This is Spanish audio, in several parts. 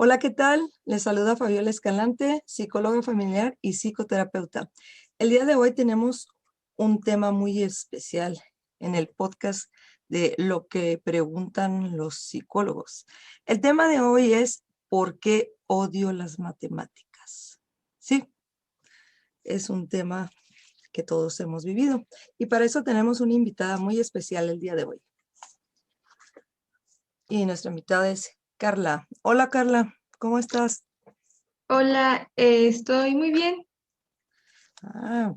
Hola, ¿qué tal? Les saluda Fabiola Escalante, psicóloga familiar y psicoterapeuta. El día de hoy tenemos un tema muy especial en el podcast de lo que preguntan los psicólogos. El tema de hoy es ¿por qué odio las matemáticas? Sí, es un tema que todos hemos vivido y para eso tenemos una invitada muy especial el día de hoy. Y nuestra invitada es Carla. Hola, Carla, ¿cómo estás? Hola, estoy muy bien.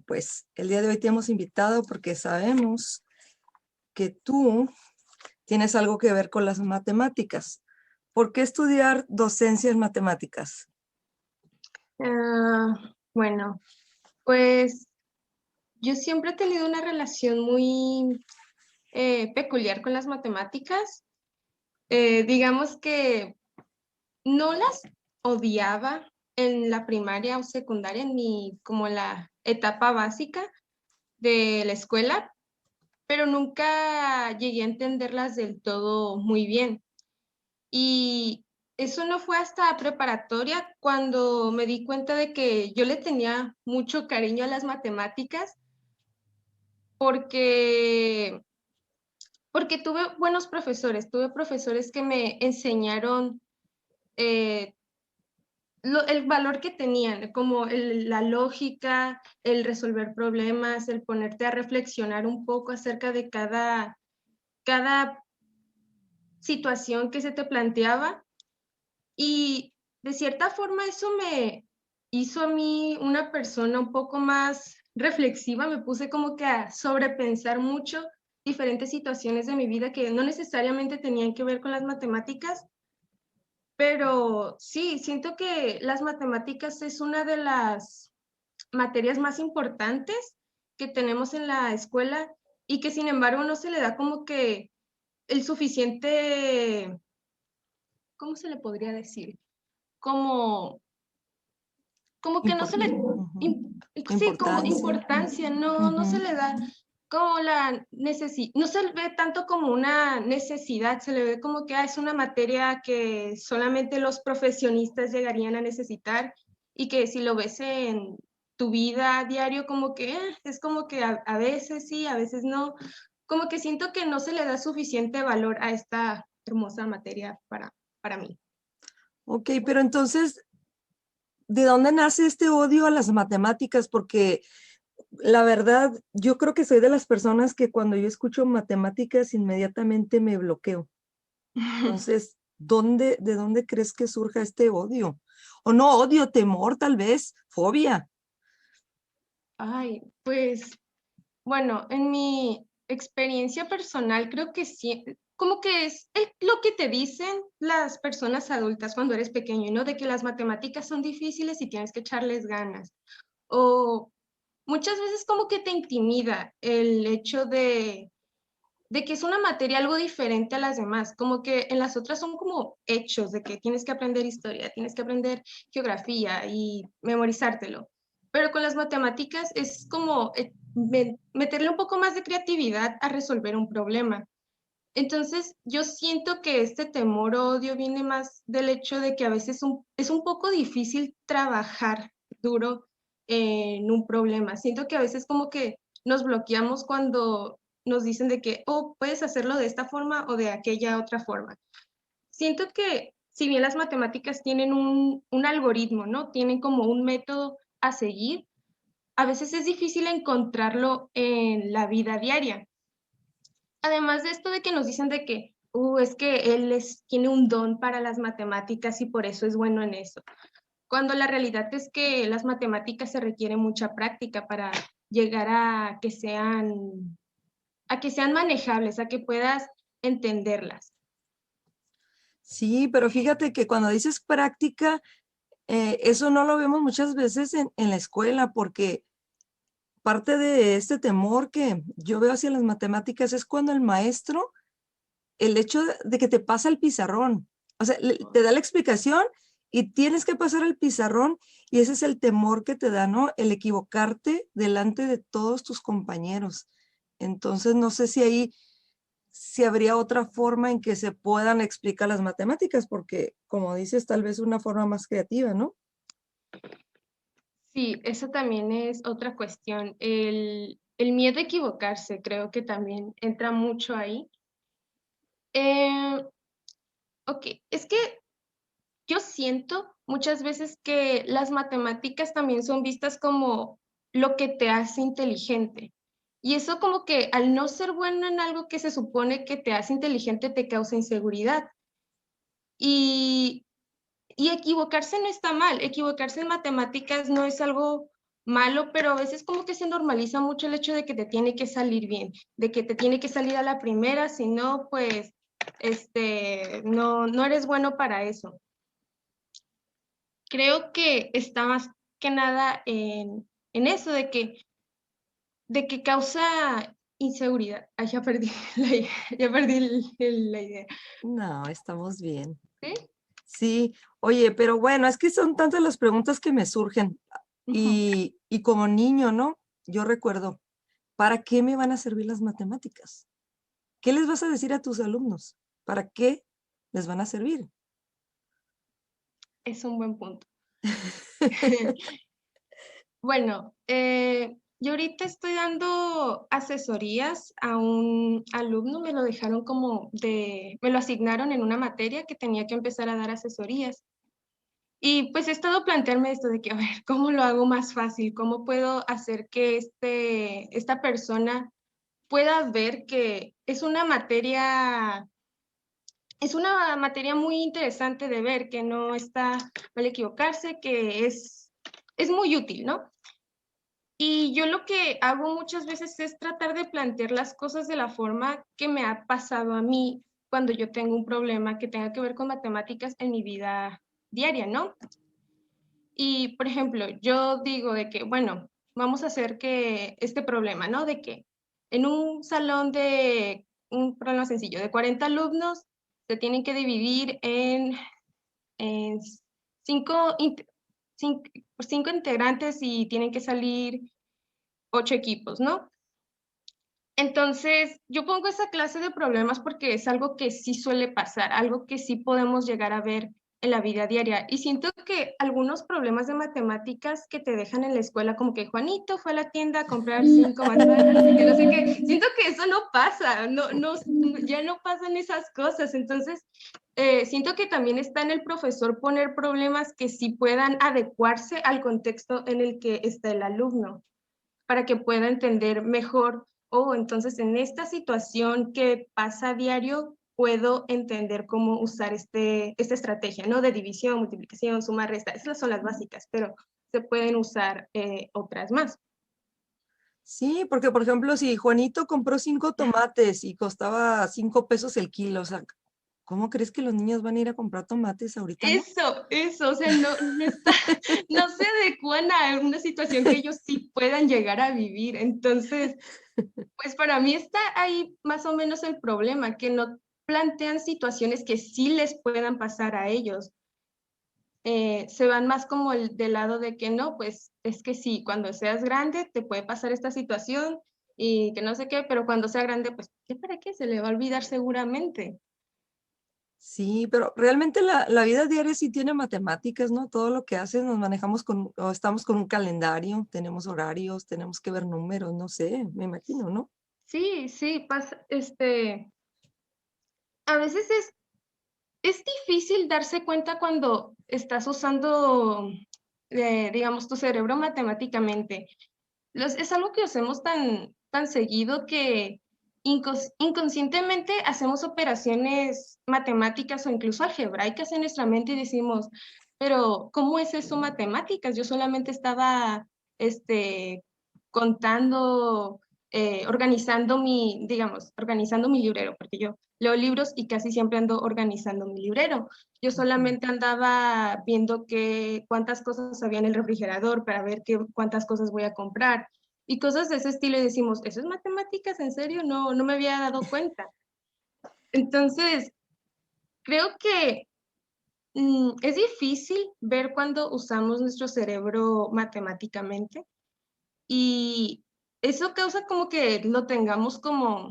Pues el día de hoy te hemos invitado porque sabemos que tú tienes algo que ver con las matemáticas. ¿Por qué estudiar docencia en matemáticas? Bueno, pues yo siempre he tenido una relación muy peculiar con las matemáticas. Digamos que no las odiaba en la primaria o secundaria ni como en la etapa básica de la escuela, pero nunca llegué a entenderlas del todo muy bien. Y eso no fue hasta preparatoria cuando me di cuenta de que yo le tenía mucho cariño a las matemáticas porque, porque tuve profesores que me enseñaron eh, el valor que tenían, como la lógica, el resolver problemas, el ponerte a reflexionar un poco acerca de cada situación que se te planteaba. Y de cierta forma eso me hizo a mí una persona un poco más reflexiva, me puse como que a sobrepensar mucho diferentes situaciones de mi vida que no necesariamente tenían que ver con las matemáticas, pero sí, siento que las matemáticas es una de las materias más importantes que tenemos en la escuela y que sin embargo no se le da como que el suficiente, ¿cómo se le podría decir? Como que no se le, Ujú. sí, como Importancia. importancia, no se Ujú. le da como la necesidad, no se le ve tanto como una necesidad, se le ve como que es una materia que solamente los profesionistas llegarían a necesitar y que si lo ves en tu vida a diario, como que es como que a veces sí, a veces no, como que siento que no se le da suficiente valor a esta hermosa materia para mí. Ok, pero entonces, ¿de dónde nace este odio a las matemáticas? Porque la verdad, yo creo que soy de las personas que cuando yo escucho matemáticas inmediatamente me bloqueo. Entonces, ¿de dónde crees que surja este odio? O no odio, temor, tal vez, fobia. Ay, pues bueno, en mi experiencia personal creo que sí, como que es lo que te dicen las personas adultas cuando eres pequeño, ¿no? De que las matemáticas son difíciles y tienes que echarles ganas. O muchas veces como que te intimida el hecho de que es una materia algo diferente a las demás, como que en las otras son como hechos de que tienes que aprender historia, tienes que aprender geografía y memorizártelo. Pero con las matemáticas es como meterle un poco más de creatividad a resolver un problema. Entonces, yo siento que este temor o odio viene más del hecho de que a veces es un poco difícil trabajar duro en un problema. Siento que a veces como que nos bloqueamos cuando nos dicen de que, oh, puedes hacerlo de esta forma o de aquella otra forma. Siento que si bien las matemáticas tienen un algoritmo, ¿no? Tienen como un método a seguir, a veces es difícil encontrarlo en la vida diaria. Además de esto de que nos dicen de que, es que tiene un don para las matemáticas y por eso es bueno en eso. Cuando la realidad es que las matemáticas se requiere mucha práctica para llegar a que sean manejables, a que puedas entenderlas. Sí, pero fíjate que cuando dices práctica, eso no lo vemos muchas veces en la escuela, porque parte de este temor que yo veo hacia las matemáticas es cuando el maestro, el hecho de que te pasa el pizarrón, o sea, te da la explicación y tienes que pasar el pizarrón y ese es el temor que te da, ¿no? El equivocarte delante de todos tus compañeros. Entonces, no sé si ahí si habría otra forma en que se puedan explicar las matemáticas, porque como dices, tal vez una forma más creativa, ¿no? Sí, eso también es otra cuestión. El miedo a equivocarse creo que también entra mucho ahí. Eh, ok, es que yo siento muchas veces que las matemáticas también son vistas como lo que te hace inteligente. Y eso como que al no ser bueno en algo que se supone que te hace inteligente te causa inseguridad. Y, y equivocarse no está mal, equivocarse en matemáticas no es algo malo, pero a veces como que se normaliza mucho el hecho de que te tiene que salir bien, de que te tiene que salir a la primera, si no, pues no eres bueno para eso. Creo que está más que nada en eso de que causa inseguridad. Ay, ya perdí ya perdí la idea. No, estamos bien. ¿Sí? Sí, oye, pero bueno, es que son tantas las preguntas que me surgen. Ujú. Y como niño, ¿no? Yo recuerdo, ¿para qué me van a servir las matemáticas? ¿Qué les vas a decir a tus alumnos? ¿Para qué les van a servir? Es un buen punto. Bueno, yo ahorita estoy dando asesorías a un alumno, me lo dejaron me lo asignaron en una materia que tenía que empezar a dar asesorías. Y pues he estado plantearme esto de que, a ver, ¿cómo lo hago más fácil? ¿Cómo puedo hacer que esta persona pueda ver que es una materia muy interesante de ver, que no está mal equivocarse, que es muy útil, ¿no? Y yo lo que hago muchas veces es tratar de plantear las cosas de la forma que me ha pasado a mí cuando yo tengo un problema que tenga que ver con matemáticas en mi vida diaria, ¿no? Y, por ejemplo, yo digo de que, bueno, vamos a hacer que este problema, ¿no? De que en un salón de un problema sencillo, de 40 alumnos, se tienen que dividir en cinco, cinco, cinco integrantes y tienen que salir 8 equipos, ¿no? Entonces, yo pongo esa clase de problemas porque es algo que sí suele pasar, algo que sí podemos llegar a ver en la vida diaria. Y siento que algunos problemas de matemáticas que te dejan en la escuela, como que Juanito fue a la tienda a comprar 5 manzanas, que no sé qué, siento que eso no pasa, ya no pasan esas cosas. Entonces, siento que también está en el profesor poner problemas que sí puedan adecuarse al contexto en el que está el alumno para que pueda entender mejor, oh, entonces en esta situación que pasa a diario, puedo entender cómo usar esta estrategia, ¿no? De división, multiplicación, suma, resta. Esas son las básicas, pero se pueden usar otras más. Sí, porque por ejemplo, si Juanito compró 5 tomates y costaba 5 pesos el kilo, o sea, ¿cómo crees que los niños van a ir a comprar tomates ahorita, no? Eso, o sea, no se adecuan a una situación que ellos sí puedan llegar a vivir. Entonces, pues para mí está ahí más o menos el problema, que no plantean situaciones que sí les puedan pasar a ellos. Se van más como del lado de que no, pues es que sí, cuando seas grande te puede pasar esta situación y que no sé qué, pero cuando sea grande, pues, ¿qué para qué? Se le va a olvidar seguramente. Sí, pero realmente la vida diaria sí tiene matemáticas, ¿no? Todo lo que haces nos manejamos o estamos con un calendario, tenemos horarios, tenemos que ver números, no sé, me imagino, ¿no? Sí, sí, pasa, a veces es difícil darse cuenta cuando estás usando, digamos, tu cerebro matemáticamente. Es algo que hacemos tan seguido que inconscientemente hacemos operaciones matemáticas o incluso algebraicas en nuestra mente y decimos, pero ¿cómo es eso matemáticas? Yo solamente estaba este, contando, organizando mi librero, porque yo leo libros y casi siempre ando organizando mi librero. Yo Ujú. solamente andaba viendo cuántas cosas había en el refrigerador para ver cuántas cosas voy a comprar y cosas de ese estilo y decimos, ¿eso es matemáticas? ¿En serio? No me había dado cuenta. Entonces, creo que es difícil ver cuando usamos nuestro cerebro matemáticamente y eso causa como que lo tengamos como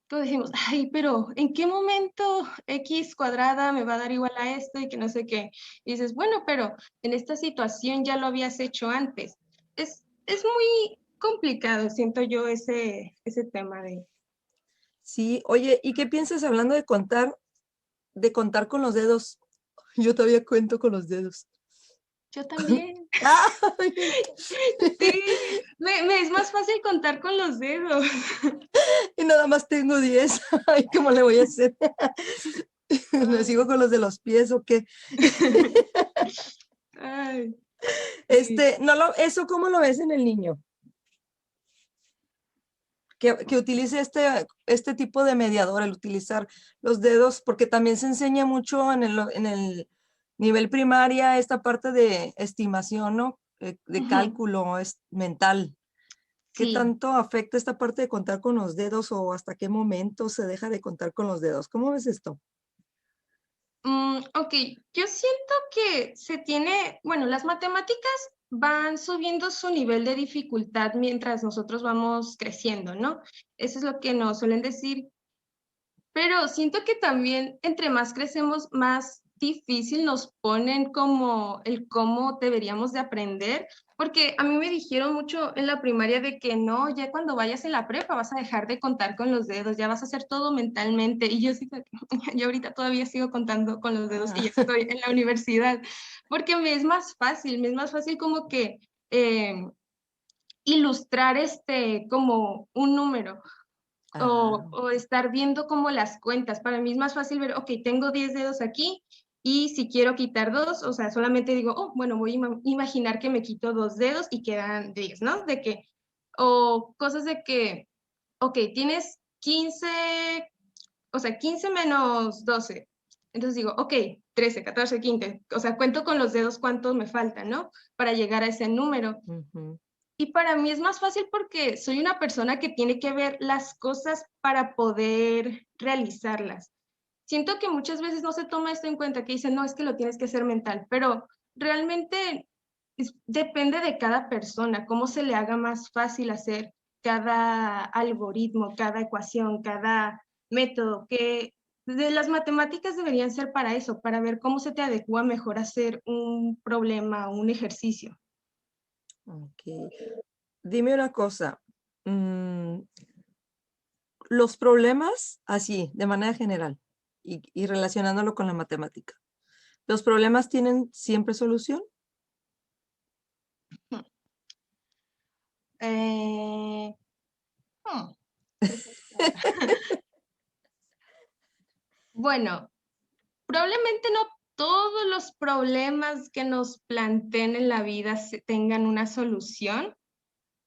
como decimos, ay, pero ¿en qué momento X cuadrada me va a dar igual a esto y que no sé qué? Y dices, bueno, pero en esta situación ya lo habías hecho antes. Es muy complicado, siento yo, ese tema de... Sí, oye, ¿y qué piensas hablando de contar con los dedos? Yo todavía cuento con los dedos. Yo también. Ay, Sí, me es más fácil contar con los dedos. y nada más tengo 10. Ay, ¿cómo le voy a hacer? ¿Me sigo Ay, con los de los pies o qué? ay, sí. No ¿eso cómo lo ves en el niño? Que utilice este tipo de mediador, el utilizar los dedos, porque también se enseña mucho en el nivel primaria esta parte de estimación, ¿no? De Ujú, cálculo mental. ¿Qué sí. tanto afecta esta parte de contar con los dedos o hasta qué momento se deja de contar con los dedos? ¿Cómo ves esto? Ok, yo siento que se tiene, bueno, las matemáticas van subiendo su nivel de dificultad mientras nosotros vamos creciendo, ¿no? Eso es lo que nos suelen decir, pero siento que también entre más crecemos, más difícil nos ponen como el cómo deberíamos de aprender, porque a mí me dijeron mucho en la primaria de que no, ya cuando vayas en la prepa vas a dejar de contar con los dedos, ya vas a hacer todo mentalmente. Y yo sí, yo ahorita todavía sigo contando con los dedos y ya Ah, estoy en la universidad, porque me es más fácil como que ilustrar como un número ah, o estar viendo como las cuentas. Para mí es más fácil ver, ok, tengo 10 dedos aquí y si quiero quitar dos, o sea, solamente digo, oh, bueno, voy a imaginar que me quito 2 dedos y quedan 10, ¿no? De que, o cosas de que, ok, tienes 15, o sea, 15 menos 12. Entonces digo, ok, 13, 14, 15. O sea, cuento con los dedos cuántos me faltan, ¿no? Para llegar a ese número. ujú. Y para mí es más fácil porque soy una persona que tiene que ver las cosas para poder realizarlas. Siento que muchas veces no se toma esto en cuenta, que dicen, no, es que lo tienes que hacer mental, pero realmente depende de cada persona, cómo se le haga más fácil hacer cada algoritmo, cada ecuación, cada método, que de las matemáticas deberían ser para eso, para ver cómo se te adecua mejor hacer un problema, un ejercicio. Ok. Dime una cosa. mm, los problemas, así, de manera general, y relacionándolo con la matemática. ¿Los problemas tienen siempre solución? Eh, hmm, Bueno, probablemente no todos los problemas que nos planteen en la vida tengan una solución,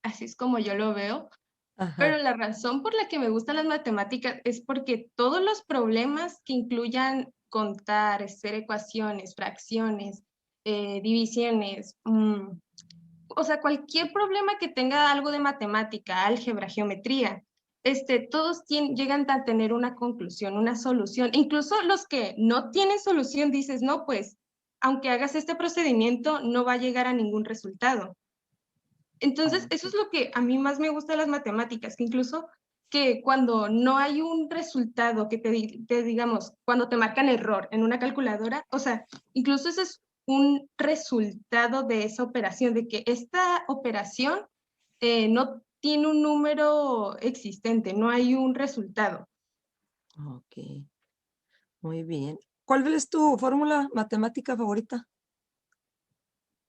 así es como yo lo veo, pero Ajá. la razón por la que me gustan las matemáticas es porque todos los problemas que incluyan contar, hacer ecuaciones, fracciones, divisiones, o sea, cualquier problema que tenga algo de matemática, álgebra, geometría, todos llegan a tener una conclusión, una solución. Incluso los que no tienen solución, dices, no, pues, aunque hagas este procedimiento, no va a llegar a ningún resultado. Entonces, eso Ok. es lo que a mí más me gusta de las matemáticas, que incluso que cuando no hay un resultado que te digamos, cuando te marcan error en una calculadora, o sea, incluso ese es un resultado de esa operación, de que esta operación no tiene un número existente, no hay un resultado. Ok, muy bien. ¿Cuál es tu fórmula matemática favorita?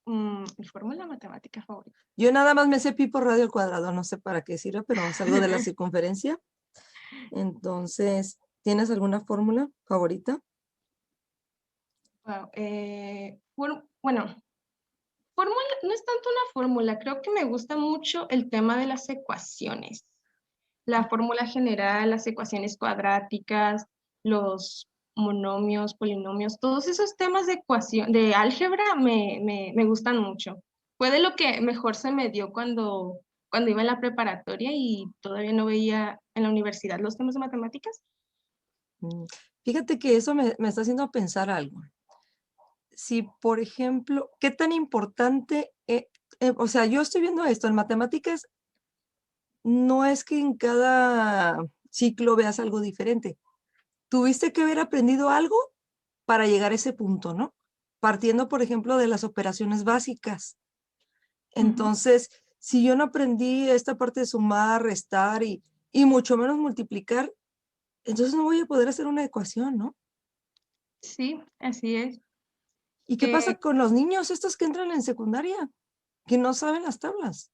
Mi fórmula matemática favorita. Yo nada más me sé pi por radio al cuadrado, no sé para qué sirve, pero es algo de la circunferencia. Entonces, ¿tienes alguna fórmula favorita? Wow, bueno, fórmula, no es tanto una fórmula, creo que me gusta mucho el tema de las ecuaciones. La fórmula general, las ecuaciones cuadráticas, los monomios, polinomios, todos esos temas de ecuación, de álgebra me gustan mucho. Fue de lo que mejor se me dio cuando iba en la preparatoria y todavía no veía en la universidad los temas de matemáticas. Mm, Fíjate que eso me está haciendo pensar algo. Si, por ejemplo, ¿qué tan importante? O sea, yo estoy viendo esto en matemáticas, no es que en cada ciclo veas algo diferente. Tuviste que haber aprendido algo para llegar a ese punto, ¿no? Partiendo, por ejemplo, de las operaciones básicas. Entonces, si yo no aprendí esta parte de sumar, restar y mucho menos multiplicar, entonces no voy a poder hacer una ecuación, ¿no? Sí, así es. ¿Y qué pasa con los niños estos que entran en secundaria, que no saben las tablas?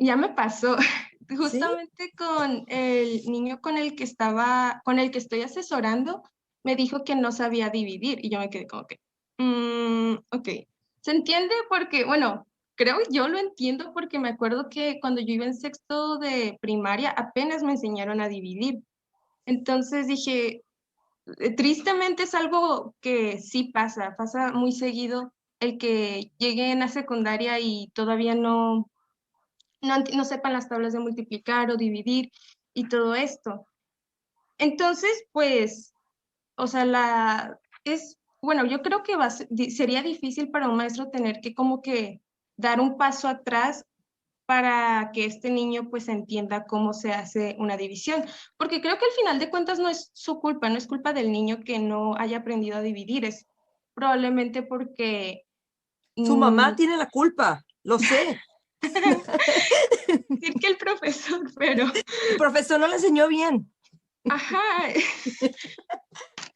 Ya me pasó ¿Sí? justamente con el niño con el que estoy asesorando, me dijo que no sabía dividir y yo me quedé como que, ok, se entiende porque, bueno, creo yo lo entiendo porque me acuerdo que cuando yo iba en sexto de primaria apenas me enseñaron a dividir. Entonces dije, tristemente es algo que sí pasa muy seguido el que lleguen a secundaria y todavía no sepan las tablas de multiplicar o dividir y todo esto. Entonces, pues, o sea, bueno, yo creo que sería difícil para un maestro tener que como que dar un paso atrás para que este niño pues entienda cómo se hace una división, porque creo que al final de cuentas no es su culpa, no es culpa del niño que no haya aprendido a dividir, es probablemente porque Su mamá mm, tiene la culpa, lo sé. decir que el profesor, pero El profesor no le enseñó bien. ajá,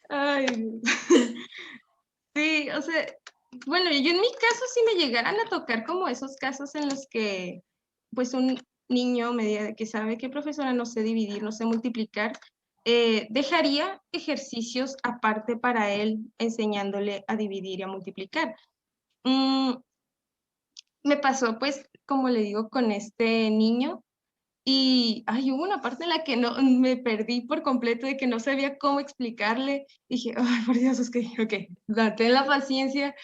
ay, sí, o sea, bueno, yo en mi caso, si me llegaran a tocar como esos casos en los que, pues, un niño me diga que sabe que profesora no sé dividir, no sé multiplicar, dejaría ejercicios aparte para él, enseñándole a dividir y a multiplicar. Mm, Me pasó, pues, como le digo, con este niño, y ay, hubo una parte en la que no me perdí por completo de que no sabía cómo explicarle. Dije, ay, por Dios, es que, ok, date la paciencia.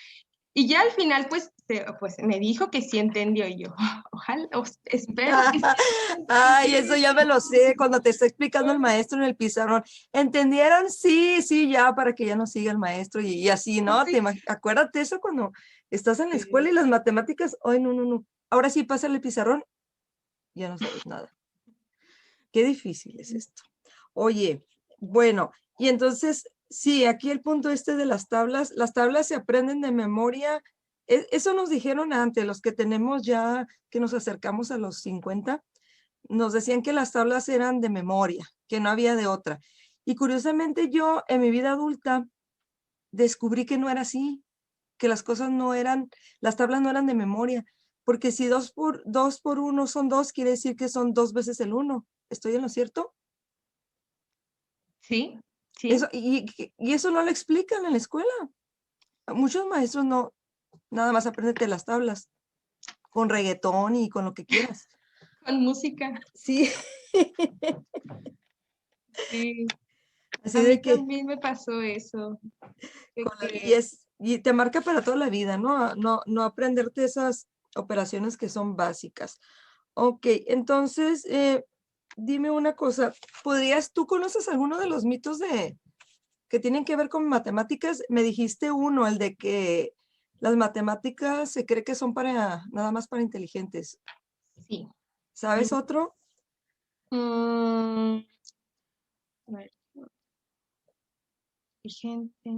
Y ya al final, pues, pues me dijo que sí entendió y yo, ojalá, espero que sí haya Ay, eso entendido. ya me lo sé cuando te está explicando el maestro en el pizarrón. ¿Entendieron? Sí, sí, ya, para que ya no siga el maestro y así, ¿no? Sí, Acuérdate eso cuando estás en la escuela sí. y las matemáticas, ay, no, no, no. Ahora sí, pásale el pizarrón, ya no sabes nada. Qué difícil es esto. Oye, bueno, y entonces, sí, aquí el punto este de las tablas se aprenden de memoria. Eso nos dijeron antes, los que tenemos ya, que nos acercamos a los 50, nos decían que las tablas eran de memoria, que no había de otra. Y curiosamente yo en mi vida adulta descubrí que no era así, que las cosas no eran, las tablas no eran de memoria, porque si dos por uno son dos, quiere decir que son dos veces el uno. ¿Estoy en lo cierto? Sí, Eso, sí. y eso no lo explican en la escuela. Muchos maestros no, nada más apréndete las tablas, con reggaetón y con lo que quieras. Con música. Sí, Sí, así a mí de que, también me pasó eso. De que, y te marca para toda la vida, ¿no? No aprenderte esas operaciones que son básicas. Ok, entonces, dime una cosa, ¿tú conoces alguno de los mitos que tienen que ver con matemáticas? Me dijiste uno, el de que las matemáticas se cree que son nada más para inteligentes. sí. ¿Sabes otro? Mm, a ver, gente.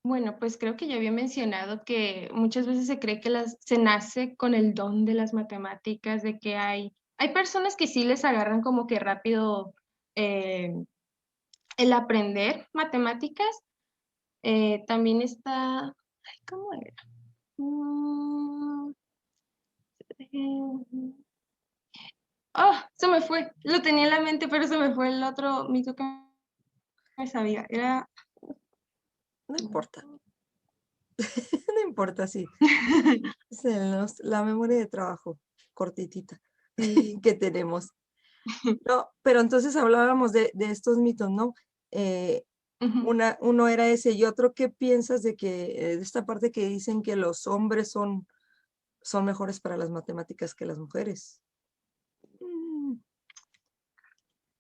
Bueno, pues creo que ya había mencionado que muchas veces se cree que se nace con el don de las matemáticas, de que hay personas que sí les agarran como que rápido eh, el aprender matemáticas. También está, ay, ¿cómo era? Mm, eh, oh, se me fue. Lo tenía en la mente, pero se me fue el otro mito que me sabía. Era... No importa, no importa, sí. La memoria de trabajo cortitita Sí. que tenemos. No, pero entonces hablábamos de estos mitos, ¿no? Eh, Ujú. uno era ese y otro, ¿qué piensas de de esta parte que dicen que los hombres son mejores para las matemáticas que las mujeres? Mm,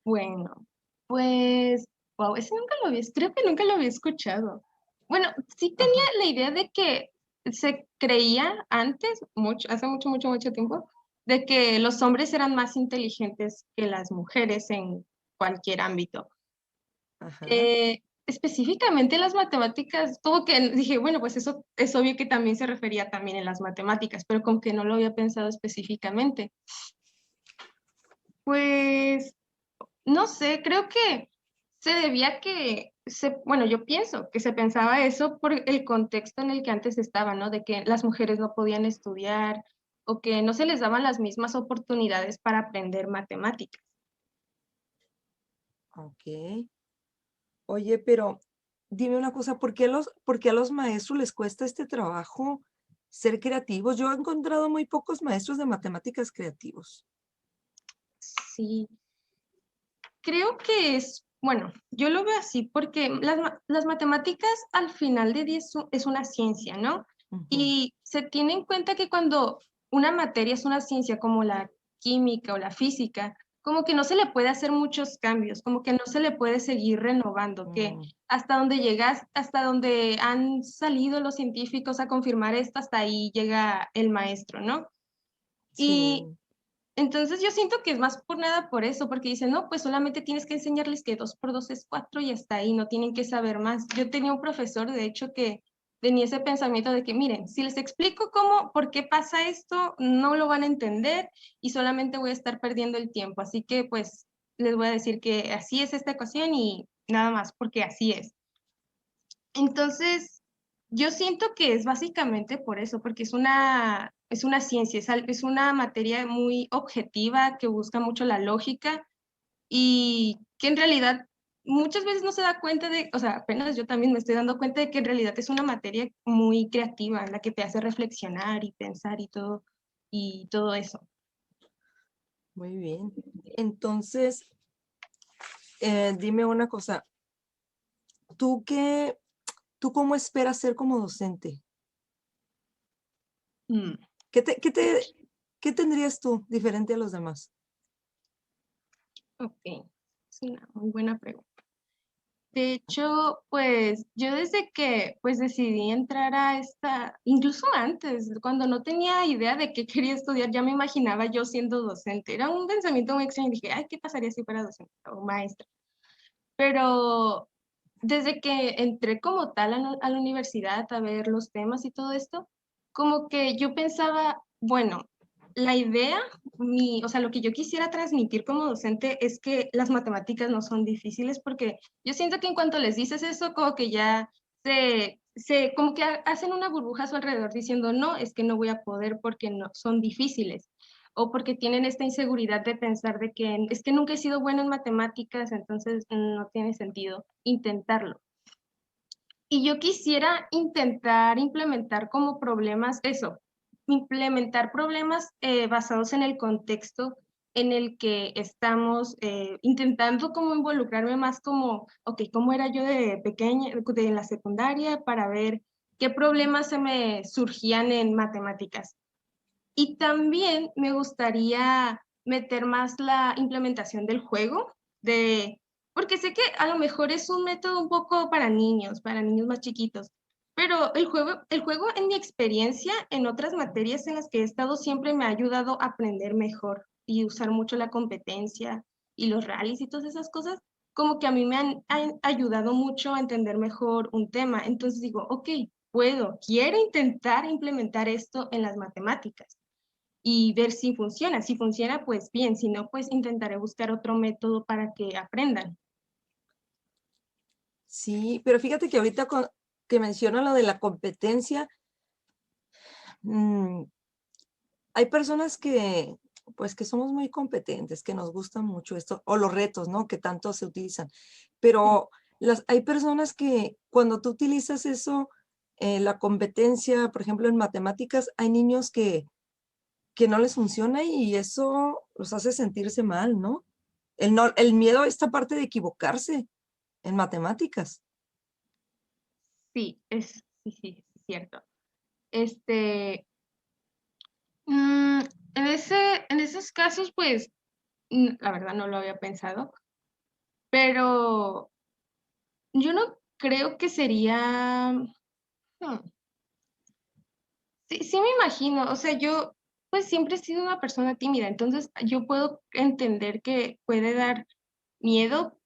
Bueno, pues, wow, ese nunca lo había, creo que nunca lo había escuchado. Bueno, sí tenía ajá, la idea de que se creía antes, mucho, hace mucho, mucho, mucho tiempo, de que los hombres eran más inteligentes que las mujeres en cualquier ámbito. Ajá. Específicamente las matemáticas, como que dije, bueno, pues eso es obvio que también se refería también en las matemáticas, pero como que no lo había pensado específicamente. Pues, no sé, creo que se debía a que, bueno, yo pienso que se pensaba eso por el contexto en el que antes estaba, ¿no? De que las mujeres no podían estudiar o que no se les daban las mismas oportunidades para aprender matemáticas. Ok. Oye, pero dime una cosa, por qué a los maestros les cuesta este trabajo ser creativos? Yo he encontrado muy pocos maestros de matemáticas creativos. Sí, creo que es, bueno, yo lo veo así porque las matemáticas al final de día es una ciencia, ¿no? Ujú. Y se tiene en cuenta que cuando una materia es una ciencia como la química o la física, como que no se le puede hacer muchos cambios, como que no se le puede seguir renovando, que Mm, hasta donde llegas, hasta donde han salido los científicos a confirmar esto, hasta ahí llega el maestro, ¿no? Y sí, entonces yo siento que es más por nada por eso, porque dicen, no, pues solamente tienes que enseñarles que 2 por 2 es 4 y hasta ahí, no tienen que saber más. Yo tenía un profesor, de hecho, que tenía ese pensamiento de que, miren, si les explico cómo, por qué pasa esto, no lo van a entender y solamente voy a estar perdiendo el tiempo. Así que, pues, les voy a decir que así es esta ecuación y nada más, porque así es. Entonces, yo siento que es básicamente por eso, porque es una ciencia, es una materia muy objetiva que busca mucho la lógica y que en realidad muchas veces no se da cuenta de, o sea, apenas yo también me estoy dando cuenta de que en realidad es una materia muy creativa, en la que te hace reflexionar y pensar y todo eso. muy bien. Entonces, dime una cosa, ¿tú qué, tú cómo esperas ser como docente? Mm, ¿Qué te, qué te, qué tendrías tú diferente a los demás? ok, es una muy buena pregunta. De hecho, pues yo desde que pues decidí entrar a esta, incluso antes, cuando no tenía idea de qué quería estudiar, ya me imaginaba yo siendo docente. Era un pensamiento muy extraño. Dije, ay, ¿qué pasaría si fuera docente o maestra? Pero desde que entré como tal a la universidad a ver los temas y todo esto, como que yo pensaba, bueno, la idea, o sea, lo que yo quisiera transmitir como docente es que las matemáticas no son difíciles porque yo siento que en cuanto les dices eso, como que ya como que hacen una burbuja a su alrededor diciendo, no, es que no voy a poder porque no son difíciles o porque tienen esta inseguridad de pensar de que es que nunca he sido bueno en matemáticas, entonces no tiene sentido intentarlo. Y yo quisiera intentar implementar como problemas eso, implementar problemas basados en el contexto en el que estamos intentando como involucrarme más como, ok, ¿cómo era yo de pequeña, de la secundaria para ver qué problemas se me surgían en matemáticas? Y también me gustaría meter más la implementación del juego, porque sé que a lo mejor es un método un poco para niños más chiquitos, pero el juego en mi experiencia en otras materias en las que he estado siempre me ha ayudado a aprender mejor y usar mucho la competencia y los rallies y todas esas cosas, como que a mí han ayudado mucho a entender mejor un tema. Entonces digo, ok, quiero intentar implementar esto en las matemáticas y ver si funciona. Si funciona, pues bien, si no, pues intentaré buscar otro método para que aprendan. Sí, pero fíjate que ahorita que menciona lo de la competencia, mm, hay personas que, pues que somos muy competentes, que nos gustan mucho esto, o los retos, ¿no? Que tanto se utilizan. Sí, Pero hay personas que cuando tú utilizas eso, la competencia, por ejemplo, en matemáticas, hay niños que no les funciona y eso los hace sentirse mal, ¿no? El miedo a esta parte de equivocarse en matemáticas. sí, es cierto. Este, mm, en esos casos, pues, la verdad no lo había pensado, pero yo no creo que sería, sí, sí me imagino, o sea, pues siempre he sido una persona tímida, entonces yo puedo entender que puede dar miedo,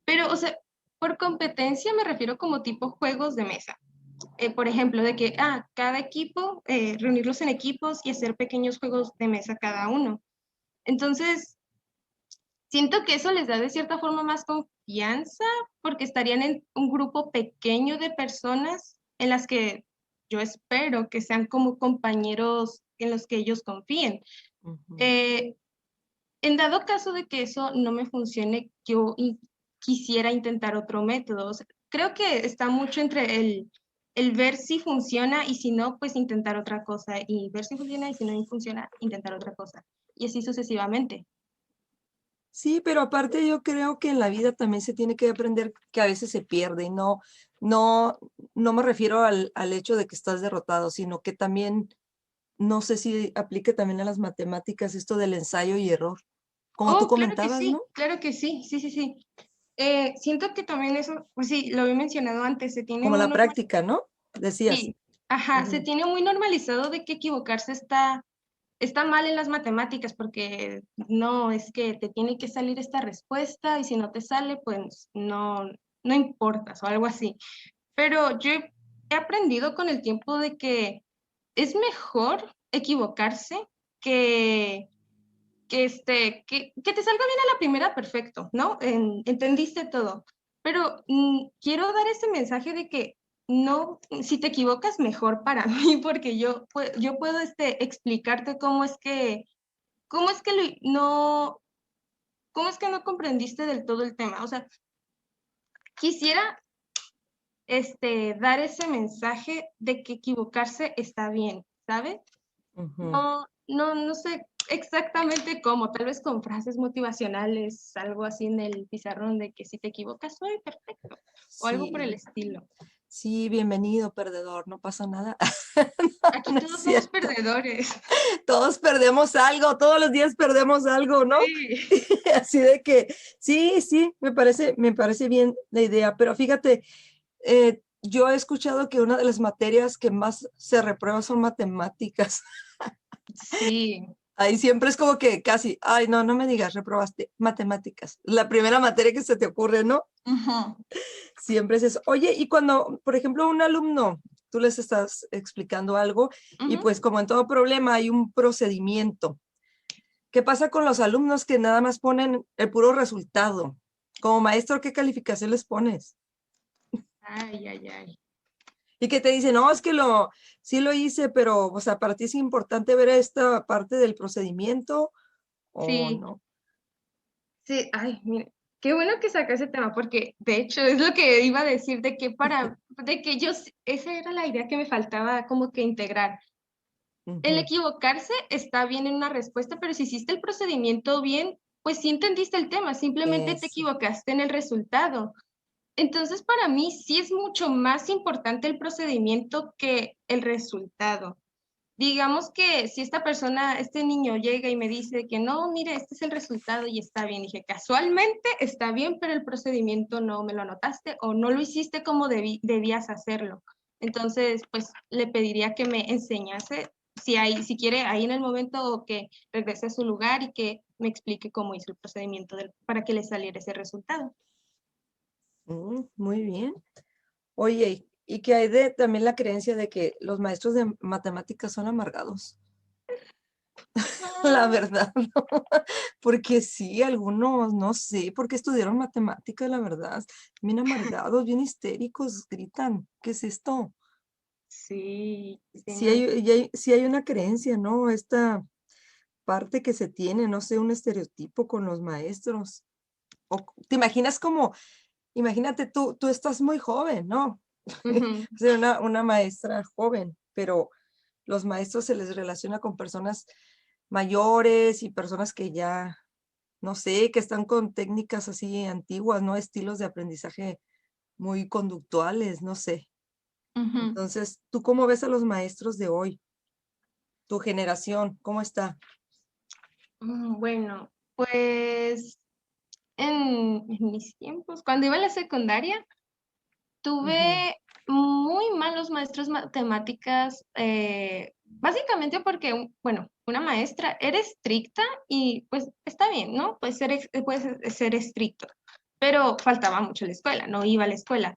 pero, o sea, por competencia me refiero como tipo juegos de mesa. Por ejemplo, de que, cada equipo, reunirlos en equipos y hacer pequeños juegos de mesa cada uno. Entonces, siento que eso les da de cierta forma más confianza porque estarían en un grupo pequeño de personas en las que yo espero que sean como compañeros en los que ellos confíen. Ujú. Eh, en dado caso de que eso no me funcione, yo quisiera intentar otro método. O sea, creo que está mucho entre el ver si funciona y si no, pues intentar otra cosa y ver si funciona y si no funciona, intentar otra cosa. Y así sucesivamente. Sí, pero aparte yo creo que en la vida también se tiene que aprender que a veces se pierde y no, no me refiero al hecho de que estás derrotado, sino que también, no sé si aplique también a las matemáticas esto del ensayo y error, como tú Oh, comentabas, ¿no? claro que sí, sí, sí, sí. Siento que también eso, pues sí, lo había mencionado antes, se tiene Como muy la normal, práctica, ¿no? Decías. sí, ajá, se Ujú. tiene muy normalizado de que equivocarse está mal en las matemáticas porque no, es que te tiene que salir esta respuesta y si no te sale, pues no importas o algo así. Pero yo he aprendido con el tiempo de que es mejor equivocarse que que te salga bien a la primera, perfecto, ¿no? Entendiste todo. Pero quiero dar ese mensaje de que no, si te equivocas, mejor para mí, porque yo puedo explicarte cómo es que no, cómo es que no comprendiste del todo el tema. O sea, quisiera dar ese mensaje de que equivocarse está bien, ¿sabes? Ujú. No sé exactamente cómo, tal vez con frases motivacionales, algo así en el pizarrón de que si te equivocas soy perfecto, o algo por el Sí, estilo. sí, bienvenido, perdedor, no pasa nada. Aquí No es todos somos cierto. perdedores. Todos perdemos algo, todos los días perdemos algo, ¿no? Sí. Así de que, sí, sí, me parece bien la idea, pero fíjate, yo he escuchado que una de las materias que más se reprueba son matemáticas. Sí. Ahí siempre es como que casi, ay, no, no me digas, reprobaste matemáticas. La primera materia que se te ocurre, ¿no? Ujú, Siempre es eso. Oye, y cuando, por ejemplo, un alumno, tú les estás explicando algo y ujú. pues como en todo problema hay un procedimiento. ¿Qué pasa con los alumnos que nada más ponen el puro resultado? Como maestro, ¿qué calificación les pones? Ay, ay, ay. Y que te dicen, no, es que sí lo hice, pero, o sea, para ti es importante ver esta parte del procedimiento o Sí, no. sí, ay, mira, qué bueno que saca ese tema, porque de hecho es lo que iba a decir, de que esa era la idea que me faltaba como que integrar. El Ujú. equivocarse está bien en una respuesta, pero si hiciste el procedimiento bien, pues sí entendiste el tema, simplemente te Eso. equivocaste en el resultado. Entonces, para mí sí es mucho más importante el procedimiento que el resultado. Digamos que si este niño llega y me dice que no, mire, este es el resultado y está bien, dije, casualmente está bien, pero el procedimiento no me lo anotaste o no lo hiciste como debías hacerlo. Entonces, pues le pediría que me enseñase, si quiere, ahí en el momento o que regrese a su lugar y que me explique cómo hizo el procedimiento para que le saliera ese resultado. Muy bien. Oye, ¿y qué hay de también la creencia de que los maestros de matemáticas son amargados? La Ah, verdad, ¿no? Porque sí, algunos, no sé, porque estudiaron matemáticas, la verdad, bien amargados, bien histéricos, gritan, ¿qué es esto? sí, sí, Sí no. hay una creencia, ¿no? Esta parte que se tiene, no sé, un estereotipo con los maestros. O, ¿te imaginas como, imagínate tú estás muy joven, ¿no? Ujú, Ser una maestra joven, pero los maestros se les relaciona con personas mayores y personas que ya, no sé, que están con técnicas así antiguas, ¿no? Estilos de aprendizaje muy conductuales, no sé. ujú. Entonces, ¿tú cómo ves a los maestros de hoy? Tu generación, ¿cómo está? Bueno, pues en mis tiempos, cuando iba a la secundaria, Ujú. tuve muy malos maestros matemáticas, Básicamente porque, bueno, una maestra era estricta y pues está bien, ¿no? Puedes ser estricto, pero faltaba mucho en la escuela, no iba a la escuela.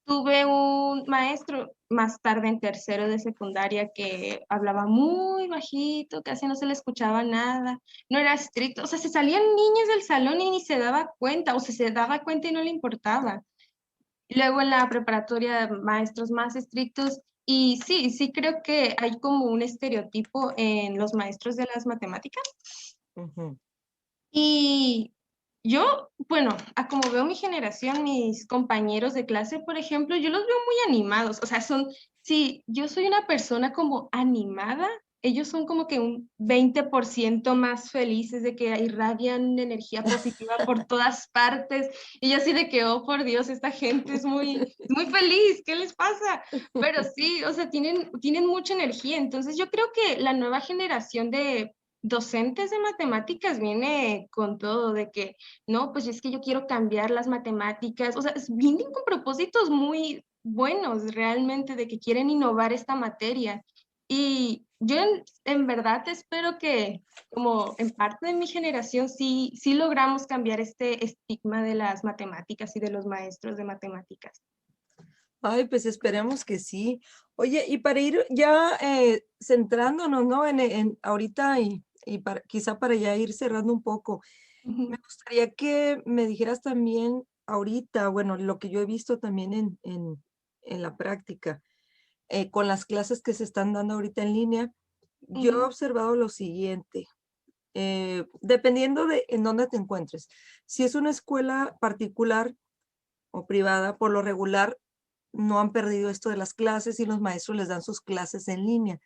Tuve un maestro más tarde en tercero de secundaria que hablaba muy bajito, casi no se le escuchaba nada, no era estricto, o sea, se salían niños del salón y ni se daba cuenta, o sea, se daba cuenta y no le importaba. Luego en la preparatoria, maestros más estrictos. Y sí, sí creo que hay como un estereotipo en los maestros de las matemáticas. Ujú. Y yo, bueno, a como veo mi generación, mis compañeros de clase, por ejemplo, yo los veo muy animados. O sea, si yo soy una persona como animada, ellos son como que un 20% más felices, de que irradian energía positiva por todas partes. Y yo así de que, oh, por Dios, esta gente es muy feliz, ¿qué les pasa? Pero sí, o sea, tienen mucha energía. Entonces yo creo que la nueva generación de docentes de matemáticas viene con todo de que, no, pues es que yo quiero cambiar las matemáticas, o sea, vienen con propósitos muy buenos realmente de que quieren innovar esta materia. Y yo en verdad espero que, como en parte de mi generación, sí logramos cambiar este estigma de las matemáticas y de los maestros de matemáticas. Ay, pues esperemos que sí. Oye, y para ir ya centrándonos, ¿no? En ahorita quizá para ya ir cerrando un poco, me Ujú, gustaría que me dijeras también ahorita, bueno, lo que yo he visto también en la práctica, con las clases que se están dando ahorita en línea, yo he ujú, observado lo siguiente, dependiendo de en dónde te encuentres. Si es una escuela particular o privada, por lo regular no han perdido esto de las clases y los maestros les dan sus clases en línea.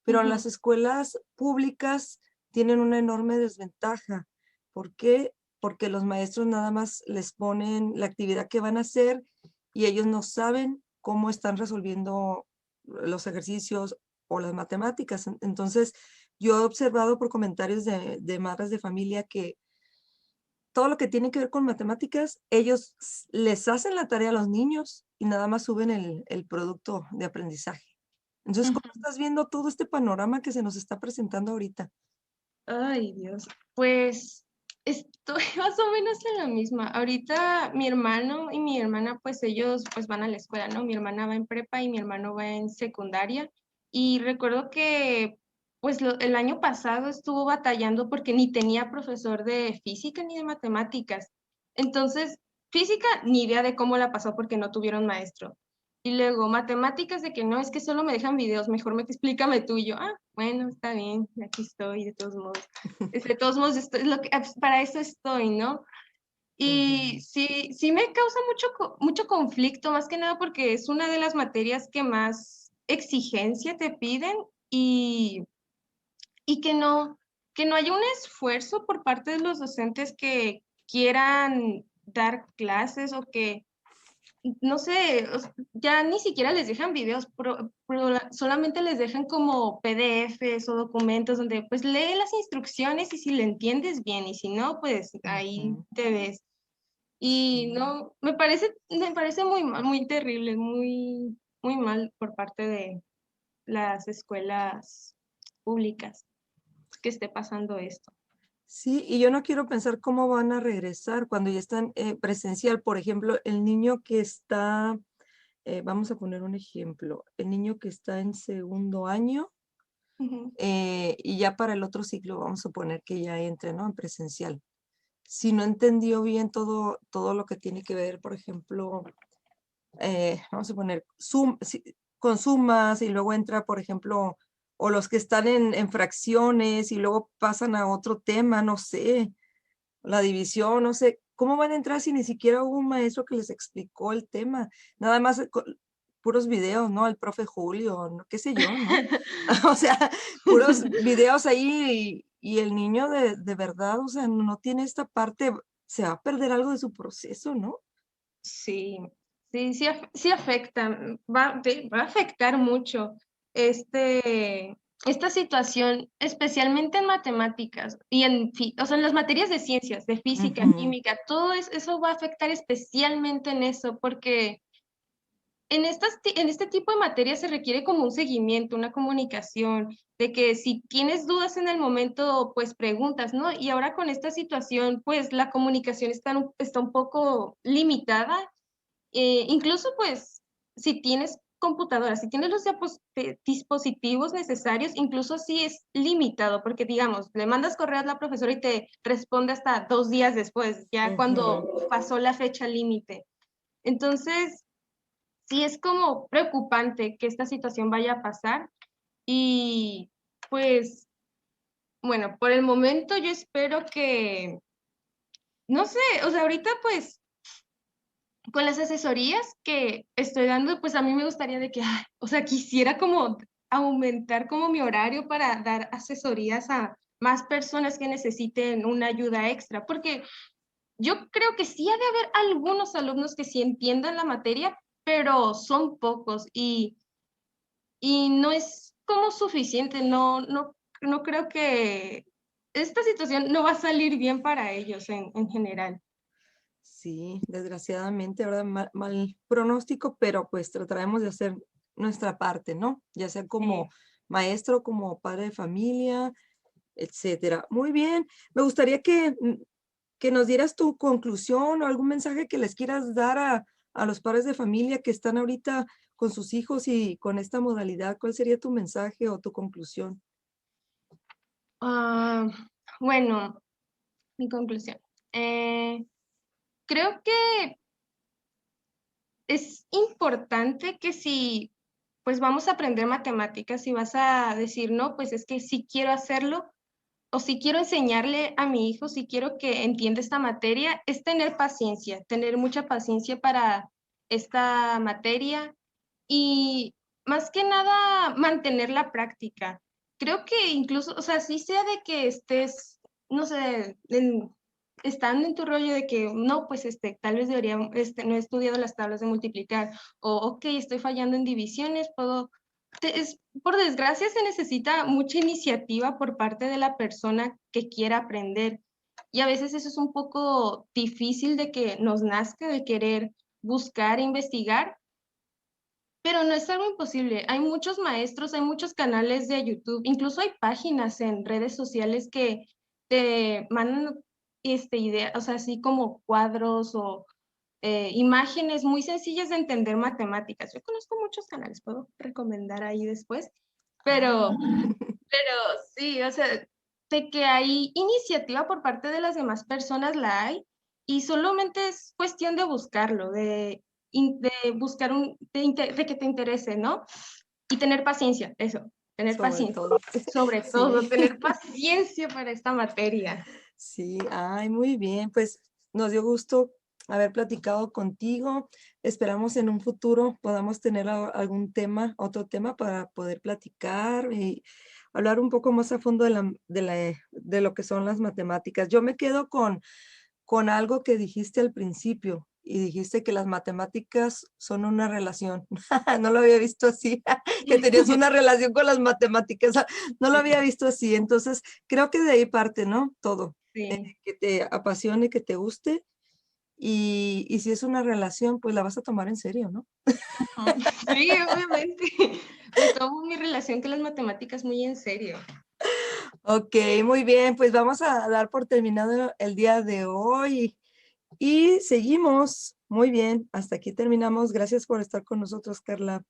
Pero en ujú, las escuelas públicas tienen una enorme desventaja. ¿Por qué? Porque los maestros nada más les ponen la actividad que van a hacer y ellos no saben cómo están resolviendo los ejercicios o las matemáticas. Entonces, yo he observado por comentarios de madres de familia que todo lo que tiene que ver con matemáticas, ellos les hacen la tarea a los niños y nada más suben el producto de aprendizaje. Entonces, ¿cómo ujú. estás viendo todo este panorama que se nos está presentando ahorita? Ay, Dios. Pues estoy más o menos en la misma. Ahorita mi hermano y mi hermana, pues ellos pues van a la escuela, ¿no? Mi hermana va en prepa y mi hermano va en secundaria. Y recuerdo que pues el año pasado estuvo batallando porque ni tenía profesor de física ni de matemáticas. Entonces, física, ni idea de cómo la pasó porque no tuvieron maestro. Y luego, matemáticas de que no, es que solo me dejan videos, mejor me explícame tú. Y yo, ah, bueno, está bien, aquí estoy, de todos modos. De todos modos, para eso estoy, ¿no? Y Ujú. sí me causa mucho conflicto, más que nada porque es una de las materias que más exigencia te piden y, y que no haya un esfuerzo por parte de los docentes que quieran dar clases o que no sé, ya ni siquiera les dejan videos, solamente les dejan como PDFs o documentos donde pues lee las instrucciones y si le entiendes bien y si no, pues ahí Ujú. te ves. Y Sí. no, me parece muy mal, muy terrible, muy mal por parte de las escuelas públicas que esté pasando esto. Sí, y yo no quiero pensar cómo van a regresar cuando ya están presencial. Por ejemplo, el niño que está, vamos a poner un ejemplo, el niño que está en segundo año Ujú, y ya para el otro ciclo vamos a poner que ya entre, ¿no? En presencial. Si no entendió bien todo lo que tiene que ver, por ejemplo, vamos a poner con sumas y luego entra, por ejemplo, o los que están en fracciones y luego pasan a otro tema, no sé, la división, no sé, ¿cómo van a entrar si ni siquiera hubo un maestro que les explicó el tema? Nada más puros videos, ¿no? El profe Julio, no, qué sé yo, ¿no? O sea, puros videos ahí y el niño de verdad, o sea, no tiene esta parte, se va a perder algo de su proceso, ¿no? Sí, sí afecta, va a afectar mucho esta situación, especialmente en matemáticas y o sea, en las materias de ciencias, de física, Ujú. química, eso va a afectar especialmente en eso, porque en este tipo de materias se requiere como un seguimiento, una comunicación, de que si tienes dudas en el momento, pues preguntas, ¿no? Y ahora con esta situación, pues la comunicación está un poco limitada. Incluso, pues, si tienes computadora, si tienes los dispositivos necesarios, incluso sí es limitado, porque digamos, le mandas correo a la profesora y te responde hasta 2 días después, ya cuando Ujú. pasó la fecha límite. Entonces, sí es como preocupante que esta situación vaya a pasar y pues, bueno, por el momento yo espero que, no sé, o sea, ahorita pues con las asesorías que estoy dando, pues a mí me gustaría de que, ay, o sea, quisiera como aumentar como mi horario para dar asesorías a más personas que necesiten una ayuda extra, porque yo creo que sí ha de haber algunos alumnos que sí entiendan la materia, pero son pocos y no es como suficiente, no creo que esta situación no va a salir bien para ellos en general. Sí, desgraciadamente, ¿verdad? Mal pronóstico, pero pues trataremos de hacer nuestra parte, ¿no? Ya sea como Sí. maestro, como padre de familia, etcétera. Muy bien. Me gustaría que nos dieras tu conclusión o algún mensaje que les quieras dar a los padres de familia que están ahorita con sus hijos y con esta modalidad. ¿Cuál sería tu mensaje o tu conclusión? Ah, bueno, mi conclusión. Eh, Creo que es importante que si pues vamos a aprender matemáticas y vas a decir, no, pues es que sí quiero hacerlo o si quiero enseñarle a mi hijo, si quiero que entienda esta materia, es tener paciencia, tener mucha paciencia para esta materia y más que nada mantener la práctica. Creo que incluso, o sea, sí sea de que estés, no sé, estando en tu rollo de que no, pues tal vez debería, no he estudiado las tablas de multiplicar, o ok, estoy fallando en divisiones, por desgracia se necesita mucha iniciativa por parte de la persona que quiera aprender. Y a veces eso es un poco difícil de que nos nazca de querer buscar, investigar, pero no es algo imposible. Hay muchos maestros, hay muchos canales de YouTube, incluso hay páginas en redes sociales que te mandan ideas, o sea, así como cuadros o imágenes muy sencillas de entender matemáticas. Yo conozco muchos canales, puedo recomendar ahí después, Ah, pero, pero sí, o sea, de que hay iniciativa por parte de las demás personas, la hay, y solamente es cuestión de buscarlo, de buscar de que te interese, ¿no? Y tener paciencia, eso, tener sobre paciencia. todo. Sobre todo, Sí. tener paciencia para esta materia. Sí, ay, muy bien. Pues nos dio gusto haber platicado contigo. Esperamos en un futuro podamos tener algún tema, otro tema para poder platicar y hablar un poco más a fondo de lo que son las matemáticas. Yo me quedo con algo que dijiste al principio y dijiste que las matemáticas son una relación. No lo había visto así, que tenías una relación con las matemáticas. No lo había Sí, visto así. Entonces, creo que de ahí parte, ¿no? Todo. sí. Que te apasione, que te guste. Y si es una relación, pues la vas a tomar en serio, ¿no? Ujú. Sí, obviamente. Me tomo mi relación con las matemáticas muy en serio. Ok, muy bien. Pues vamos a dar por terminado el día de hoy. Y seguimos. Muy bien. Hasta aquí terminamos. Gracias por estar con nosotros, Carla.